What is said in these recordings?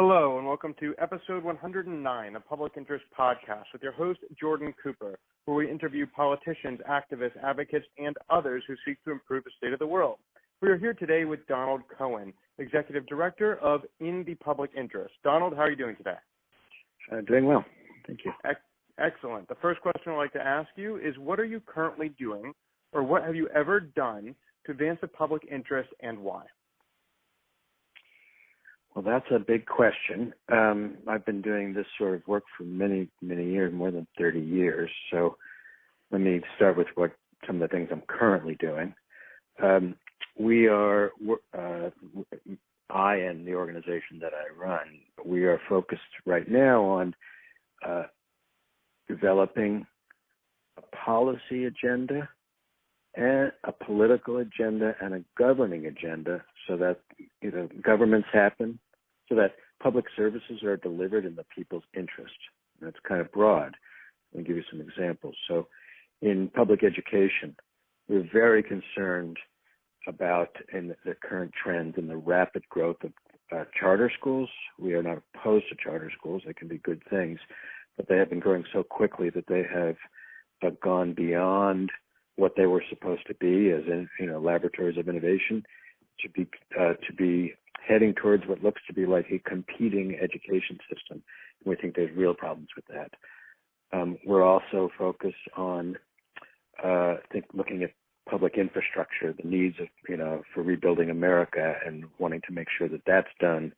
Hello, and welcome to episode 109 of Public Interest Podcast with your host, Jordan Cooper, where we interview politicians, activists, advocates, and others who seek to improve the state of the world. We are here today with Donald Cohen, Executive Director of In the Public Interest. Donald, how are you doing today? Doing well. Thank you. Excellent. The first question I'd like to ask you is, what are you currently doing, or what have you ever done to advance the public interest, and why? Well, that's a big question. I've been doing this sort of work for many, many years, more than 30 years. So let me start with what some of the things I'm currently doing. I and the organization that I run, we are focused right now on developing a policy agenda and a political agenda and a governing agenda so that governments happen, so that public services are delivered in the people's interest. And that's kind of broad. I'll give you some examples. So in public education, we're very concerned about in the current trends and the rapid growth of charter schools. We are not opposed to charter schools. They can be good things, but they have been growing so quickly that they have gone beyond what they were supposed to be as laboratories of innovation to be heading towards what looks to be like a competing education system. And we think there's real problems with that. We're also focused on looking at public infrastructure, the needs of for rebuilding America, and wanting to make sure that that's done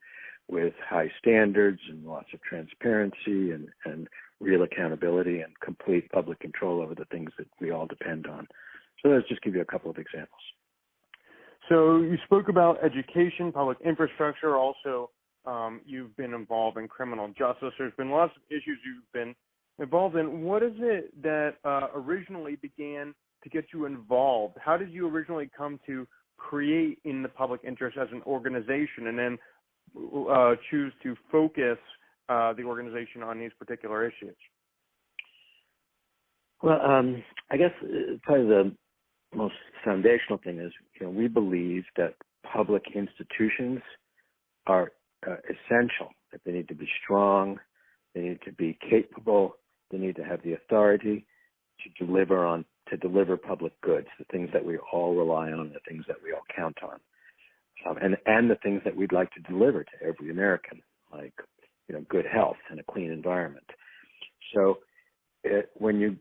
with high standards and lots of transparency and real accountability and complete public control over the things that we all depend on. So let's just give you a couple of examples. So you spoke about education, public infrastructure. Also, you've been involved in criminal justice. There's been lots of issues you've been involved in. What is it that originally began to get you involved? How did you originally come to create In the Public Interest as an organization, and then choose to focus the organization on these particular issues? Well, I guess probably the most foundational thing is, we believe that public institutions are essential, that they need to be strong, they need to be capable, they need to have the authority to deliver public goods, the things that we all rely on, the things that we all count on, and the things that we'd like to deliver to every American, like good health and a clean environment. So when you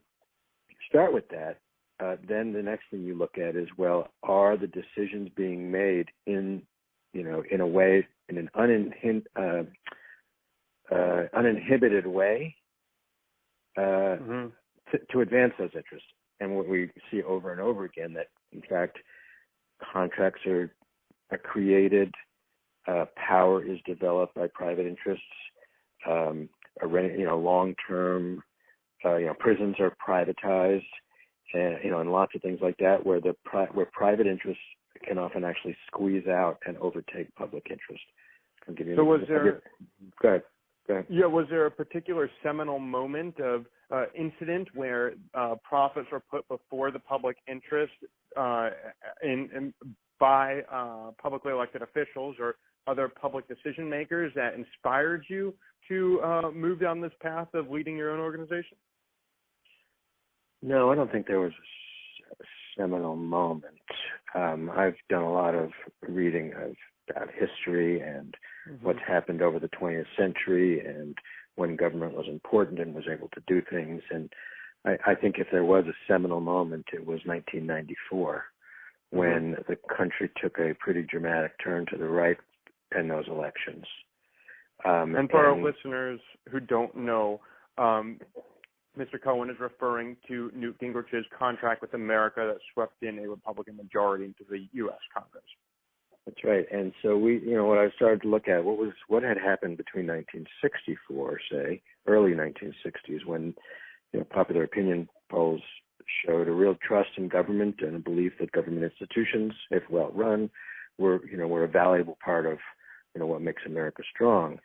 start with that, then the next thing you look at is, well, are the decisions being made in a way, in an uninhibited way to advance those interests? And what we see over and over again, that in fact contracts are created, power is developed by private interests, long-term, prisons are privatized, and lots of things like that, where private interests can often actually squeeze out and overtake public interest. I'll give you Go ahead. Yeah, was there a particular seminal moment of incident where profits were put before the public interest by publicly elected officials or other public decision makers that inspired you to move down this path of leading your own organization? No, I don't think there was a seminal moment. I've done a lot of reading about history and what's happened over the 20th century and when government was important and was able to do things. And I think if there was a seminal moment, it was 1994, when the country took a pretty dramatic turn to the right in those elections. And for our listeners who don't know, Mr. Cohen is referring to Newt Gingrich's contract with America that swept in a Republican majority into the U.S. Congress. That's right. And so what I started to look at, what had happened between 1964, say, early 1960s, when popular opinion polls showed a real trust in government and a belief that government institutions, if well run, were a valuable part of what makes America strong.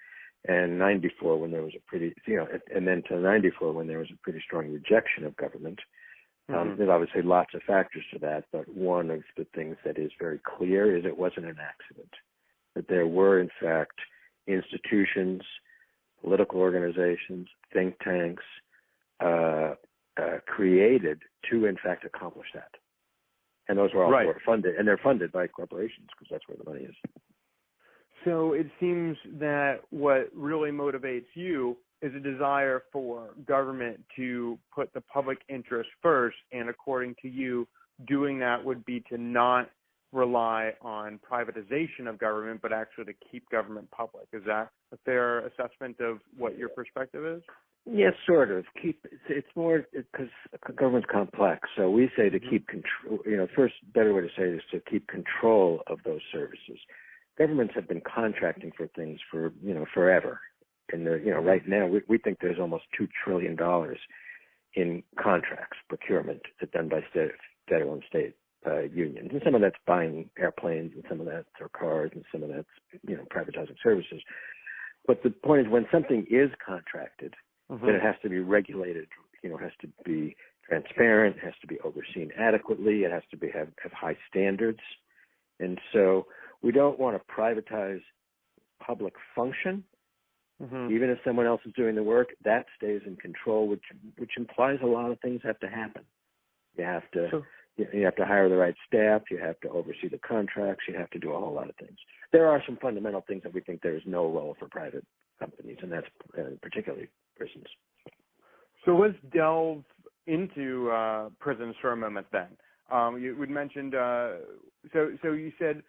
And 94, when there was a pretty, and then to 94, when there was a pretty strong rejection of government. There's obviously lots of factors to that, but one of the things that is very clear is it wasn't an accident. That there were, in fact, institutions, political organizations, think tanks created to, in fact, accomplish that. And those are all Right. funded, and they're funded by corporations because that's where the money is. So it seems that what really motivates you is a desire for government to put the public interest first, and according to you, doing that would be to not rely on privatization of government, but actually to keep government public. Is that a fair assessment of what your perspective is? Yes, sort of. It's more because government's complex. So we say to keep control. First better way to say it is to keep control of those services. Governments have been contracting for things for forever, and right now we think there's almost $2 trillion in contracts, procurement that's done by federal and state unions, and some of that's buying airplanes, and some of that's cars, and some of that's privatizing services. But the point is, when something is contracted, then it has to be regulated. It has to be transparent. It has to be overseen adequately. It has to have high standards, and so we don't want to privatize public function. Even if someone else is doing the work, that stays in control, which implies a lot of things have to happen. You have to hire the right staff. You have to oversee the contracts. You have to do a whole lot of things. There are some fundamental things that we think there is no role for private companies, and that's particularly prisons. So let's delve into prisons for a moment then. You mentioned, so you said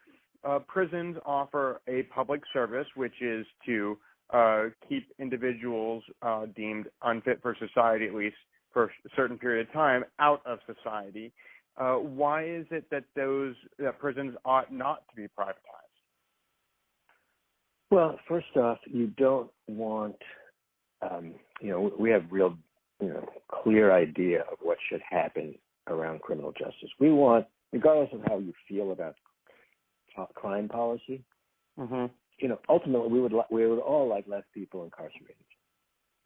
prisons offer a public service, which is to keep individuals deemed unfit for society, at least for a certain period of time, out of society. Why is it that prisons ought not to be privatized? Well, first off, you don't want, we have real, clear idea of what should happen around criminal justice. We want, regardless of how you feel about crime policy, ultimately we would all like less people incarcerated.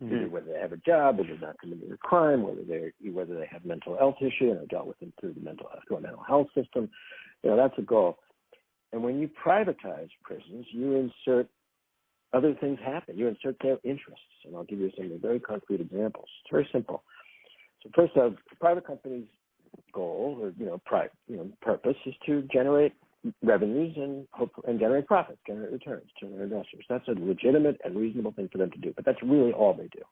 Whether they have a job, whether they're not committing a crime, whether they have mental health issue and are dealt with through the mental health system, that's a goal. And when you privatize prisons, you insert other things happen. You insert their interests, and I'll give you some very concrete examples. It's very simple. So first off, the private company's goal or purpose is to generate revenues and generate profits, generate returns to their investors. That's a legitimate and reasonable thing for them to do, but that's really all they do.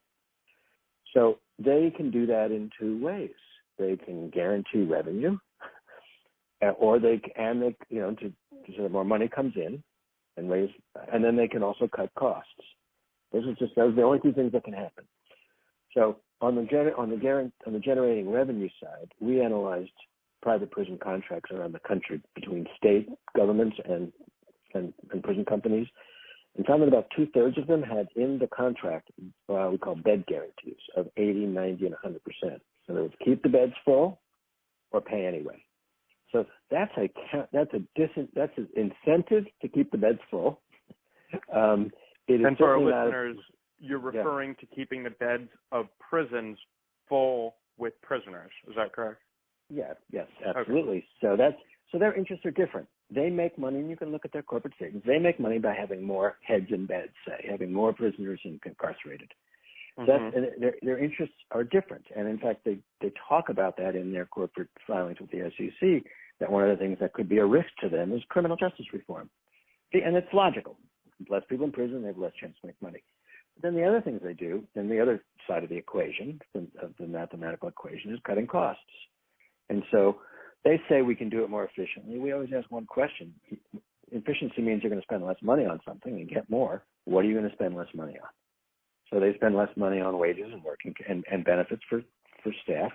So they can do that in two ways. They can guarantee revenue, or so more money comes in and then they can also cut costs. Those are the only two things that can happen. So on the generating revenue side, we analyzed private prison contracts around the country between state governments and prison companies, and found that about 2/3 of them had in the contract we call bed guarantees of 80, 90, and 100%. In other words, keep the beds full or pay anyway. So that's an incentive to keep the beds full. And for our listeners, you're referring to keeping the beds of prisons full with prisoners. Is that correct? Yes, absolutely. Okay. So their interests are different. They make money, and you can look at their corporate statements. They make money by having more heads in beds, say, having more prisoners incarcerated. And their interests are different. And in fact, they talk about that in their corporate filings with the SEC, that one of the things that could be a risk to them is criminal justice reform. And it's logical. Less people in prison, they have less chance to make money. But then the other things they do, and the other side of the equation, of the mathematical equation, is cutting costs. And so they say we can do it more efficiently. We always ask one question. Efficiency means you're going to spend less money on something and get more. What are you going to spend less money on? So they spend less money on wages and working and benefits for staff.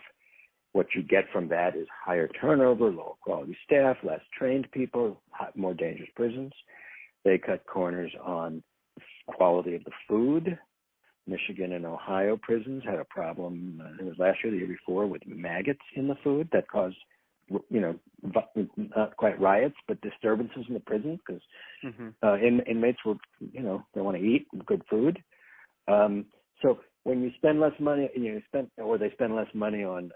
What you get from that is higher turnover, lower quality staff, less trained people, more dangerous prisons. They cut corners on quality of the food. Michigan and Ohio prisons had a problem, it was last year, the year before, with maggots in the food that caused, not quite riots, but disturbances in the prison because inmates were, they want to eat good food. So when you spend less money, they spend less money on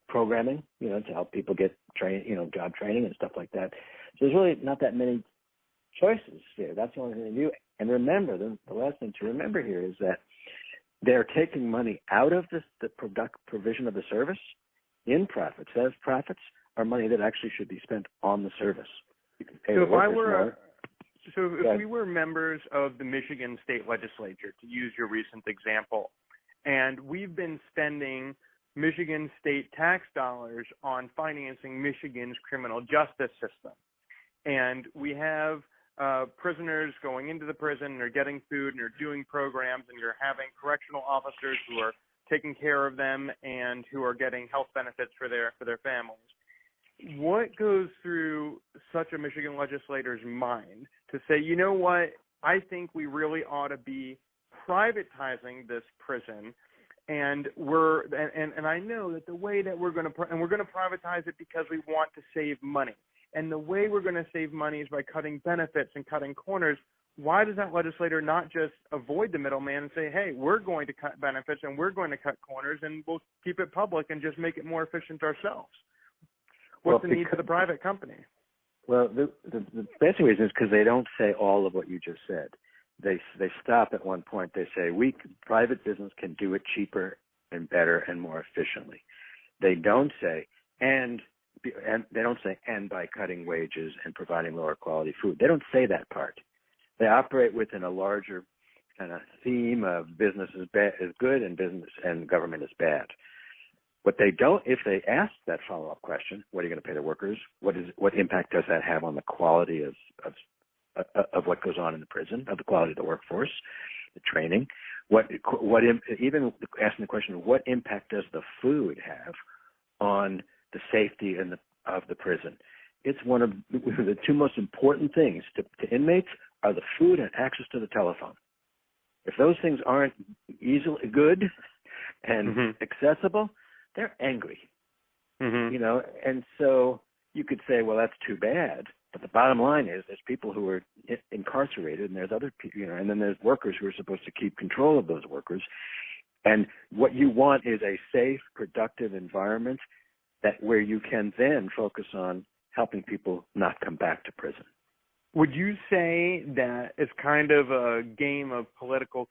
programming, to help people get job training and stuff like that. So there's really not that many choices here. That's the only thing they do. And remember, the last thing to remember here is that they're taking money out of the provision of the service in profits. Those profits are money that actually should be spent on the service. You can pay So the if workers more. if we were members of the Michigan State Legislature, to use your recent example, and we've been spending Michigan state tax dollars on financing Michigan's criminal justice system, and we have prisoners going into the prison and are getting food and are doing programs, and you're having correctional officers who are taking care of them and who are getting health benefits for their families. What goes through such a Michigan legislator's mind to say, you know what, I think we really ought to be privatizing this prison, and I know that the way that we're going to privatize it because we want to save money. And the way we're going to save money is by cutting benefits and cutting corners. Why does that legislator not just avoid the middleman and say, hey, we're going to cut benefits and we're going to cut corners and we'll keep it public and just make it more efficient ourselves? What's the need for the private company? Well, the basic reason is because they don't say all of what you just said. They stop at one point. They say, private business can do it cheaper and better and more efficiently. They don't say, and they don't say, and by cutting wages and providing lower quality food. They don't say that part. They operate within a larger kind of theme of business is good and business and government is bad. What they don't, if they ask that follow-up question, what are you going to pay the workers? What impact does that have on the quality of what goes on in the prison, of the quality of the workforce, the training? Even asking the question, what impact does the food have on the safety of the prison? It's one of the two most important things to inmates are the food and access to the telephone. If those things aren't easily good and accessible, they're angry. And so you could say, well, that's too bad. But the bottom line is there's people who are incarcerated and there's other people, and then there's workers who are supposed to keep control of those workers. And what you want is a safe, productive environment where you can then focus on helping people not come back to prison. Would you say that it's kind of a game of political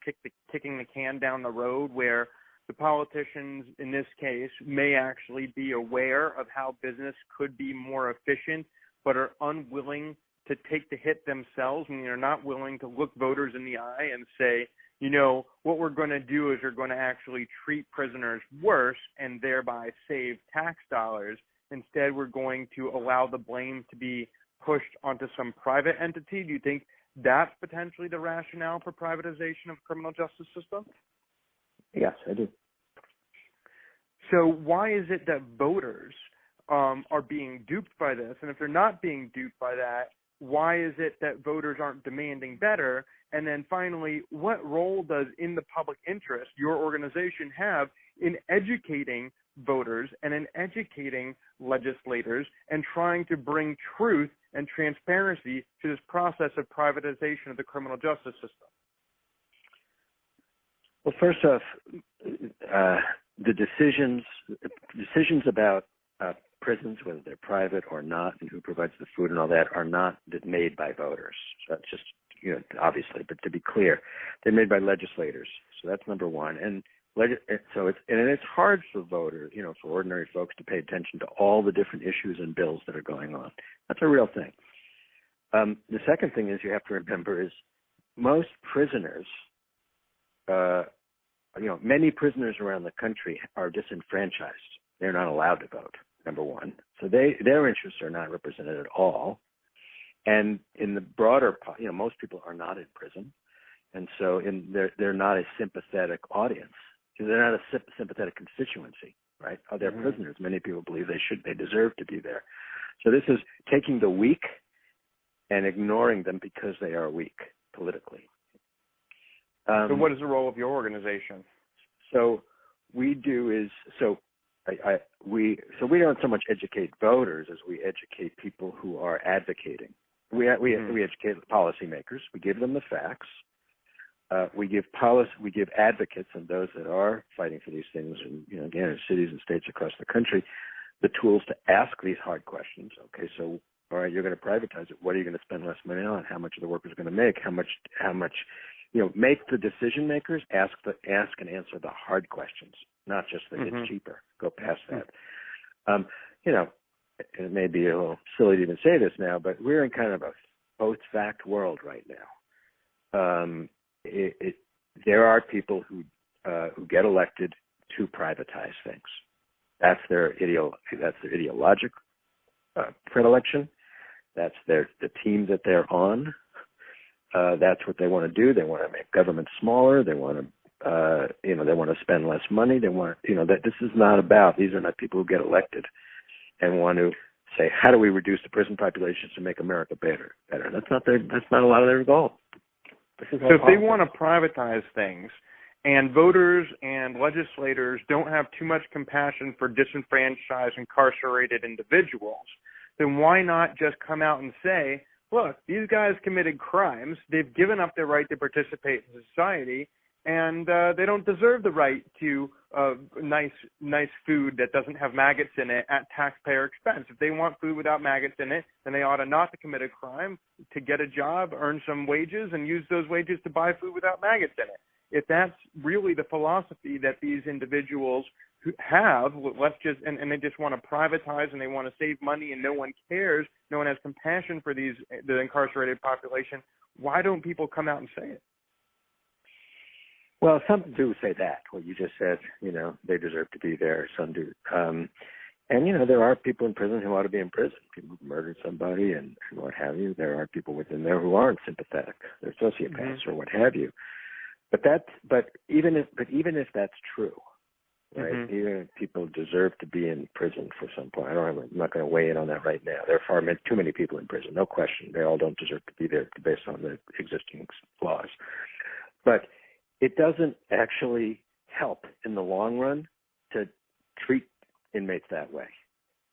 kicking the can down the road where the politicians in this case may actually be aware of how business could be more efficient but are unwilling to take the hit themselves, and they're not willing to look voters in the eye and say, what we're going to do is we're going to actually treat prisoners worse and thereby save tax dollars. Instead, we're going to allow the blame to be pushed onto some private entity? Do you think that's potentially the rationale for privatization of the criminal justice system? Yes, I do. So why is it that voters are being duped by this? And if they're not being duped by that, why is it that voters aren't demanding better? And then finally, what role does in the public interest your organization have in educating voters and in educating legislators and trying to bring truth and transparency to this process of privatization of the criminal justice system? Well, first off, the decisions about prisons, whether they're private or not, and who provides the food and all that, are not made by voters. So that's just, obviously, but to be clear, they're made by legislators. So that's number one. And it's hard for voters, for ordinary folks to pay attention to all the different issues and bills that are going on. That's a real thing. The second thing is you have to remember is most prisoners, many prisoners around the country are disenfranchised. They're not allowed to vote, number one. So their interests are not represented at all. And in the broader, most people are not in prison. And so they're not a sympathetic audience. They're not a sympathetic constituency, right? They're prisoners. Many people believe they deserve to be there. So this is taking the weak and ignoring them because they are weak politically. So what is the role of your organization? So we don't so much educate voters as we educate people who are advocating. We educate policymakers. We give them the facts. We give advocates and those that are fighting for these things, and again, in cities and states across the country, the tools to ask these hard questions. Okay, so All right, you're going to privatize it. What are you going to spend less money on? How much are the workers going to make? How much, make the decision makers ask and answer the hard questions, not just that it's cheaper. Go past that. It may be a little silly to even say this now, but we're in kind of a post-fact world right now. There are people who get elected to privatize things. That's their ideologic predilection. That's the team that they're on. That's what they want to do. They want to make government smaller. They want to, they want to spend less money. They want, that this is not about. These are not people who get elected and want to say, how do we reduce the prison population to make America better? That's not a lot of their goal. So if they want to privatize things, and voters and legislators don't have too much compassion for disenfranchised, incarcerated individuals, then why not just come out and say, look, these guys committed crimes, they've given up their right to participate in society, and they don't deserve the right to nice food that doesn't have maggots in it at taxpayer expense. If they want food without maggots in it, then they ought to not to commit a crime, to get a job, earn some wages, and use those wages to buy food without maggots in it. If that's really the philosophy that these individuals have, and they just want to privatize and they want to save money and no one cares, no one has compassion for the incarcerated population, why don't people come out and say it? Well, some do say that. What you just said, they deserve to be there. Some do. And, there are people in prison who ought to be in prison, people who murdered somebody and what have you. There are people within there who aren't sympathetic. They're sociopaths or what have you. But even if that's true, right? Even if people deserve to be in prison for some point, I'm not going to weigh in on that right now. There are far too many people in prison, no question. They all don't deserve to be there based on the existing laws. But it doesn't actually help in the long run to treat inmates that way.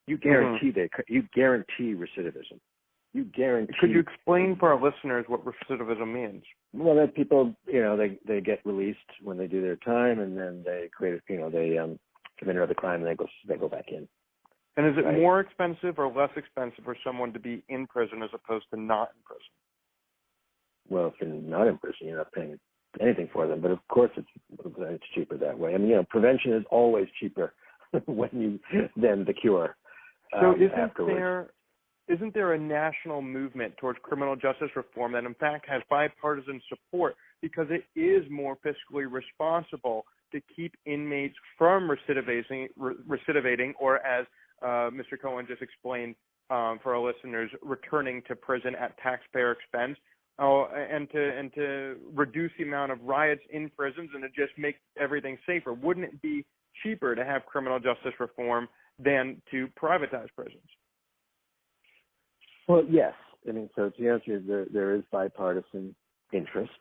You guarantee you guarantee recidivism. You guarantee. Could you explain for our listeners what recidivism means? Well, that people, they get released when they do their time, and then they commit another crime, and they go back in. And is it more expensive or less expensive for someone to be in prison as opposed to not in prison? Well, if you're not in prison, you're not paying anything for them. But of course, it's cheaper that way. I mean, prevention is always cheaper than the cure. So isn't there a national movement towards criminal justice reform that in fact has bipartisan support because it is more fiscally responsible to keep inmates from recidivating, or as Mr. Cohen just explained for our listeners, returning to prison at taxpayer expense, and to reduce the amount of riots in prisons and to just make everything safer? Wouldn't it be cheaper to have criminal justice reform than to privatize prisons? Well, yes. I mean, so to answer, there is bipartisan interest.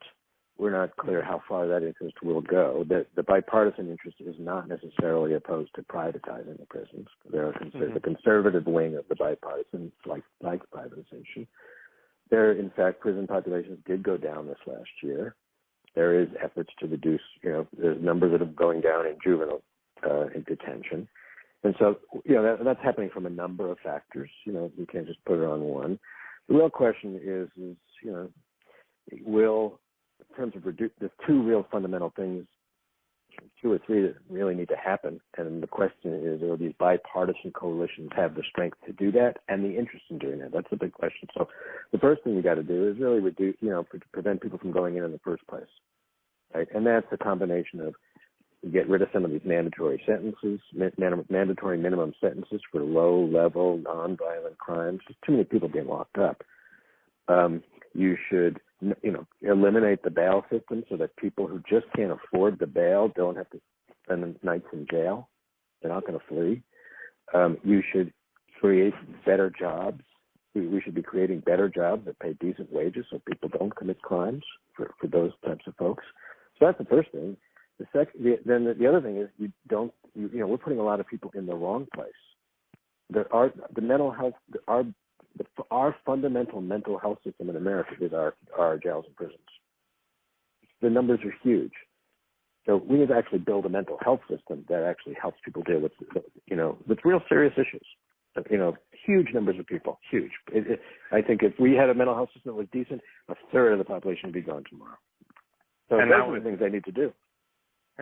We're not clear how far that interest will go. The bipartisan interest is not necessarily opposed to privatizing the prisons. There are the conservative wing of the bipartisan like privatization. In fact, prison populations did go down this last year. There is efforts to reduce, there's numbers that are going down in juvenile in detention. And so, that's happening from a number of factors. You can't just put it on one. The real question is in terms of there's two real fundamental things, two or three that really need to happen. And the question is, will these bipartisan coalitions have the strength to do that and the interest in doing that? That's the big question. So the first thing you got to do is really reduce, prevent people from going in the first place, right? And that's a combination of get rid of some of these mandatory sentences, mandatory minimum sentences for low-level, nonviolent crimes. There's too many people being locked up. You should, eliminate the bail system so that people who just can't afford the bail don't have to spend nights in jail. They're not going to flee. You should create better jobs. We should be creating better jobs that pay decent wages so people don't commit crimes for those types of folks. So that's the first thing. The other thing is we're putting a lot of people in the wrong place. The mental health, our fundamental mental health system in America is our jails and prisons. The numbers are huge. So we need to actually build a mental health system that actually helps people deal with real serious issues. huge numbers of people, huge. I think if we had a mental health system that was decent, a third of the population would be gone tomorrow. So those are the things they need to do.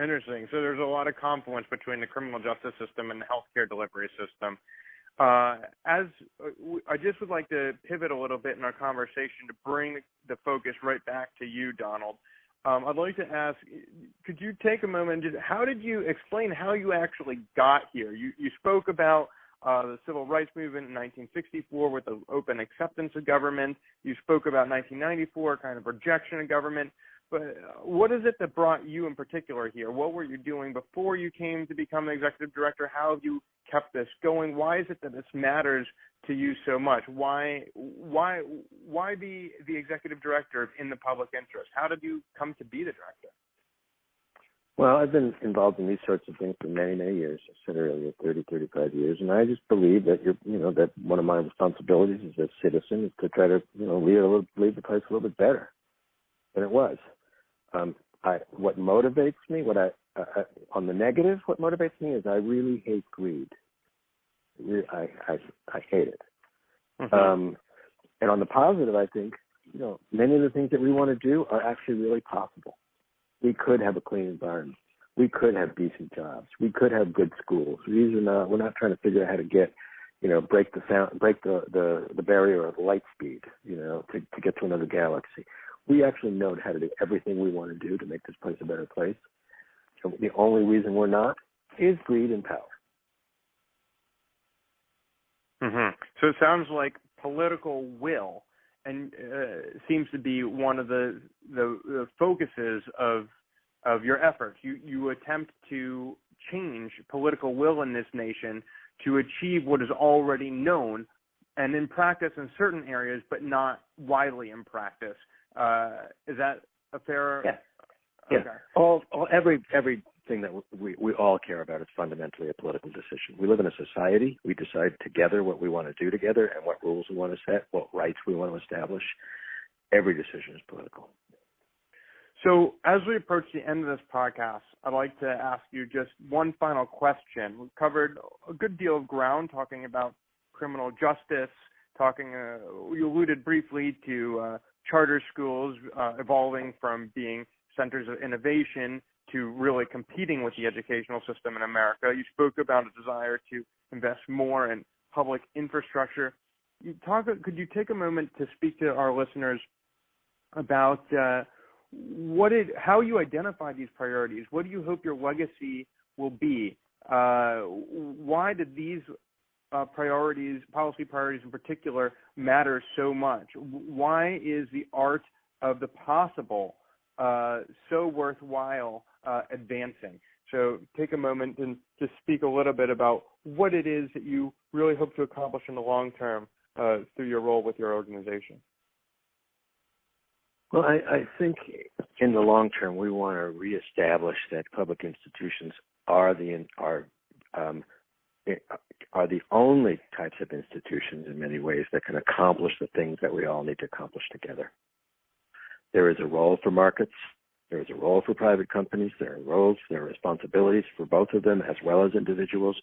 Interesting. So there's a lot of confluence between the criminal justice system and the healthcare delivery system. I just would like to pivot a little bit in our conversation to bring the focus right back to you, Donald. I'd like to ask, could you take a moment, how did you explain how you actually got here? You spoke about the civil rights movement in 1964 with the open acceptance of government. You spoke about 1994, kind of rejection of government. But what is it that brought you in particular here? What were you doing before you came to become the executive director? How have you kept this going? Why is it that this matters to you so much? Why be the executive director in the public interest? How did you come to be the director? Well, I've been involved in these sorts of things for many, many years. I said earlier, 30, 35 years, and I just believe that that one of my responsibilities as a citizen is to try to leave the place a little bit better than it was. What motivates me, on the negative, what motivates me is I really hate greed. I hate it. Mm-hmm. And on the positive, I think, many of the things that we want to do are actually really possible. We could have a clean environment. We could have decent jobs. We could have good schools. We're not trying to figure out how to get, break the barrier of light speed, to get to another galaxy. We actually know how to do everything we want to do to make this place a better place. So the only reason we're not is greed and power. Mm-hmm. So it sounds like political will and seems to be one of the focuses of your efforts. You attempt to change political will in this nation to achieve what is already known and in practice in certain areas, but not widely in practice. Is that a fair? Yeah. Okay. Everything that we all care about is fundamentally a political decision. We live in a society. We decide together what we want to do together and what rules we want to set, what rights we want to establish. Every decision is political. So as we approach the end of this podcast, I'd like to ask you just one final question. We've covered a good deal of ground talking about criminal justice, you alluded briefly to charter schools evolving from being centers of innovation to really competing with the educational system in America. You spoke about a desire to invest more in public infrastructure. Could you take a moment to speak to our listeners about how you identify these priorities? What do you hope your legacy will be? Why did these policy priorities in particular, matter so much? Why is the art of the possible so worthwhile advancing? So take a moment and just speak a little bit about what it is that you really hope to accomplish in the long term through your role with your organization. Well, I think in the long term, we want to reestablish that public institutions are the only types of institutions in many ways that can accomplish the things that we all need to accomplish together. There is a role for markets. There is a role for private companies. There are responsibilities for both of them as well as individuals.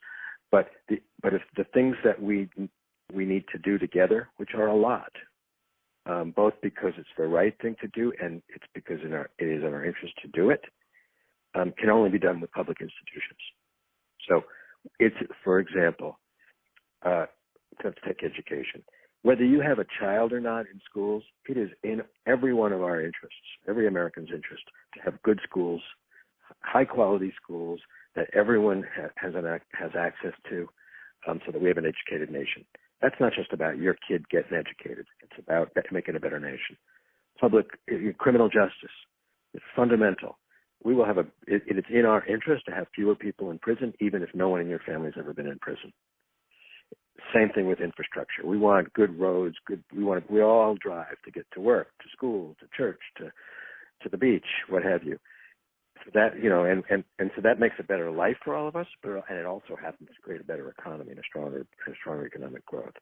But if the things that we need to do together, which are a lot, both because it's the right thing to do and it's because it is in our interest to do it, can only be done with public institutions. So it's, for example, let's take education. Whether you have a child or not in schools, it is in every one of our interests, every American's interest, to have good schools, high-quality schools that everyone has access to, so that we have an educated nation. That's not just about your kid getting educated. It's about making a better nation. Criminal justice is fundamental. We will have it's in our interest to have fewer people in prison, even if no one in your family has ever been in prison. Same thing with infrastructure. We want good roads. We all drive to get to work, to school, to church, to the beach, what have you. So that, and so that makes a better life for all of us, and it also happens to create a better economy and a stronger economic growth.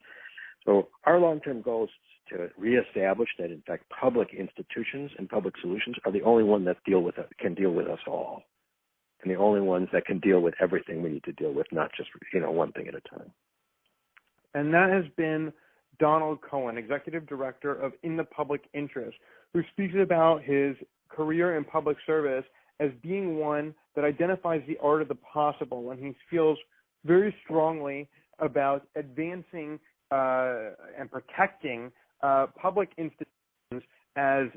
So our long-term goal is to reestablish that, in fact, public institutions and public solutions are the only ones that can deal with us all, and the only ones that can deal with everything we need to deal with, not just one thing at a time. And that has been Donald Cohen, Executive Director of In the Public Interest, who speaks about his career in public service as being one that identifies the art of the possible, and he feels very strongly about advancing and protecting public institutions as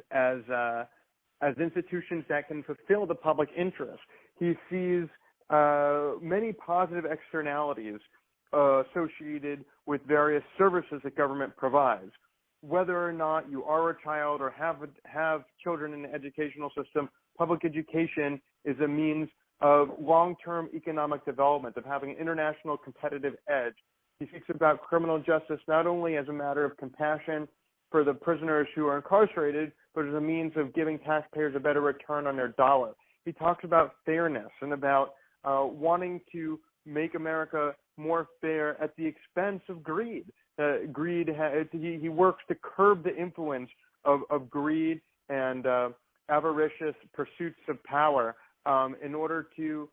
institutions that can fulfill the public interest. He sees many positive externalities associated with various services that government provides. Whether or not you are a child or have children in the educational system, public education is a means of long-term economic development, of having an international competitive edge. He speaks about criminal justice not only as a matter of compassion for the prisoners who are incarcerated, but as a means of giving taxpayers a better return on their dollar. He talks about fairness and about wanting to make America more fair at the expense of greed. He works to curb the influence of greed and avaricious pursuits of power in order to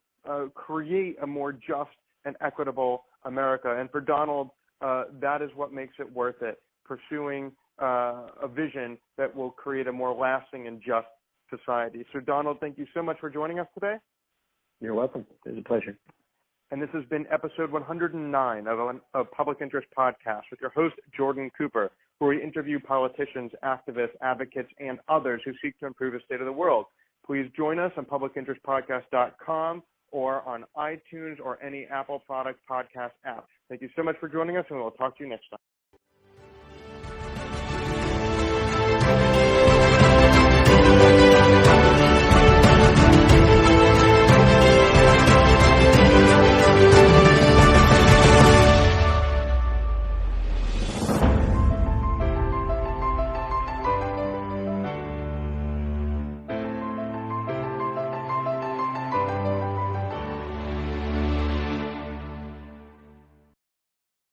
create a more just and equitable America. And for Donald, that is what makes it worth it, pursuing a vision that will create a more lasting and just society. So, Donald, thank you so much for joining us today. You're welcome. It was a pleasure. And this has been episode 109 of Public Interest Podcast with your host, Jordan Cooper, where we interview politicians, activists, advocates, and others who seek to improve the state of the world. Please join us on publicinterestpodcast.com or on iTunes or any Apple product podcast app. Thank you so much for joining us, and we'll talk to you next time.